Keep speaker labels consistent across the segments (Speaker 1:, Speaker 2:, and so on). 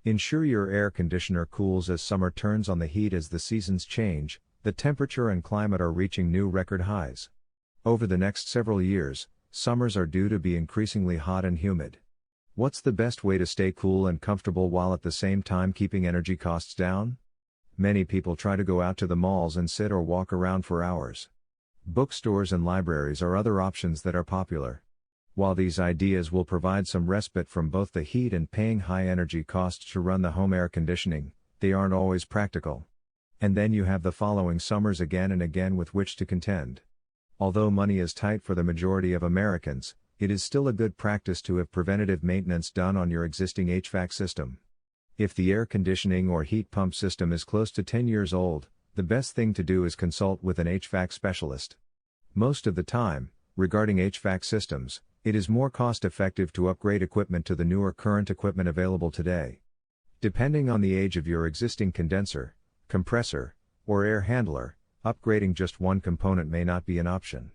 Speaker 1: Ensure your air conditioner cools as summer turns on the heat. As the seasons change, the temperature and climate are reaching new record highs. Over the next several years, summers are due to be increasingly hot and humid. What's the best way to stay cool and comfortable while at the same time keeping energy costs down? Many people try to go out to the malls and sit or walk around for hours. Bookstores and libraries are other options that are popular. While these ideas will provide some respite from both the heat and paying high energy costs to run the home air conditioning, they aren't always practical. And then you have the following summers again and again with which to contend. Although money is tight for the majority of Americans, it is still a good practice to have preventative maintenance done on your existing HVAC system. If the air conditioning or heat pump system is close to 10 years old, the best thing to do is consult with an HVAC specialist. Most of the time, regarding HVAC systems, it is more cost-effective to upgrade equipment to the newer current equipment available today. Depending on the age of your existing condenser, compressor, or air handler, upgrading just one component may not be an option.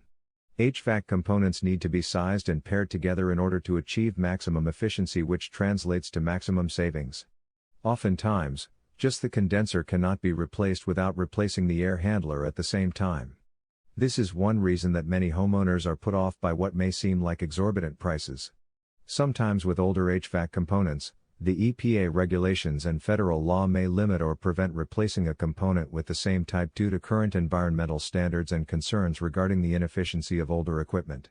Speaker 1: HVAC components need to be sized and paired together in order to achieve maximum efficiency, which translates to maximum savings. Oftentimes, just the condenser cannot be replaced without replacing the air handler at the same time. This is one reason that many homeowners are put off by what may seem like exorbitant prices. Sometimes with older HVAC components, the EPA regulations and federal law may limit or prevent replacing a component with the same type due to current environmental standards and concerns regarding the inefficiency of older equipment.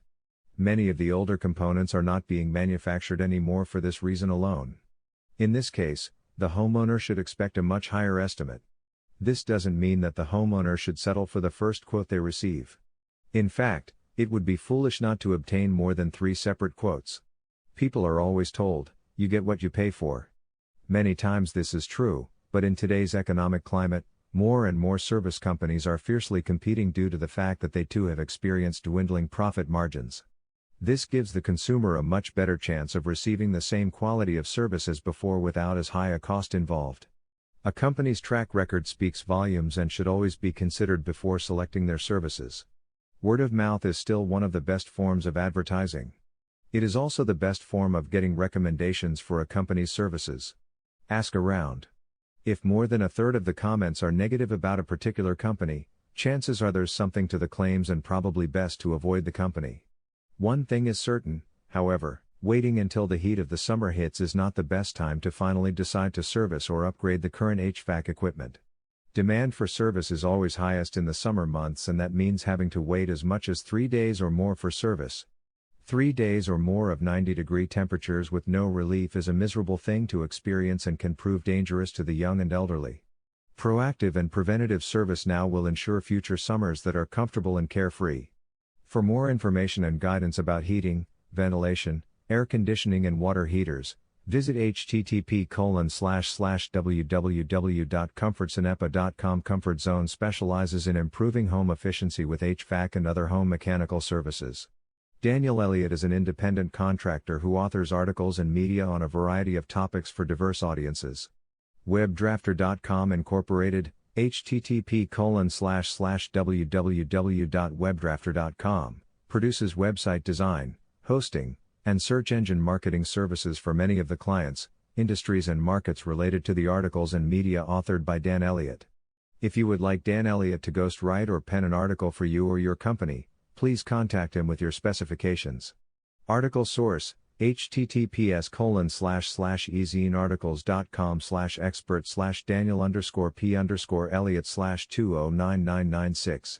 Speaker 1: Many of the older components are not being manufactured anymore for this reason alone. In this case, the homeowner should expect a much higher estimate. This doesn't mean that the homeowner should settle for the first quote they receive. In fact, it would be foolish not to obtain more than 3 separate quotes. People are always told, "You get what you pay for." Many times this is true, but in today's economic climate, more and more service companies are fiercely competing due to the fact that they too have experienced dwindling profit margins. This gives the consumer a much better chance of receiving the same quality of service as before without as high a cost involved. A company's track record speaks volumes and should always be considered before selecting their services. Word of mouth is still one of the best forms of advertising. It is also the best form of getting recommendations for a company's services. Ask around. If more than a third of the comments are negative about a particular company, chances are there's something to the claims and probably best to avoid the company. One thing is certain, however, waiting until the heat of the summer hits is not the best time to finally decide to service or upgrade the current HVAC equipment. Demand for service is always highest in the summer months, and that means having to wait as much as 3 days or more for service. 3 days or more of 90-degree temperatures with no relief is a miserable thing to experience and can prove dangerous to the young and elderly. Proactive and preventative service now will ensure future summers that are comfortable and carefree. For more information and guidance about heating, ventilation, air conditioning and water heaters, visit http://www.comfortsonepa.com. Comfort Zone specializes in improving home efficiency with HVAC and other home mechanical services. Daniel Elliott is an independent contractor who authors articles and media on a variety of topics for diverse audiences. Webdrafter.com Incorporated, http://www.webdrafter.com, produces website design, hosting, and search engine marketing services for many of the clients, industries and markets related to the articles and media authored by Dan Elliott. If you would like Dan Elliott to ghostwrite or pen an article for you or your company, please contact him with your specifications. Article source, https://ezinearticles.com/expert/Daniel_P_Elliott/209996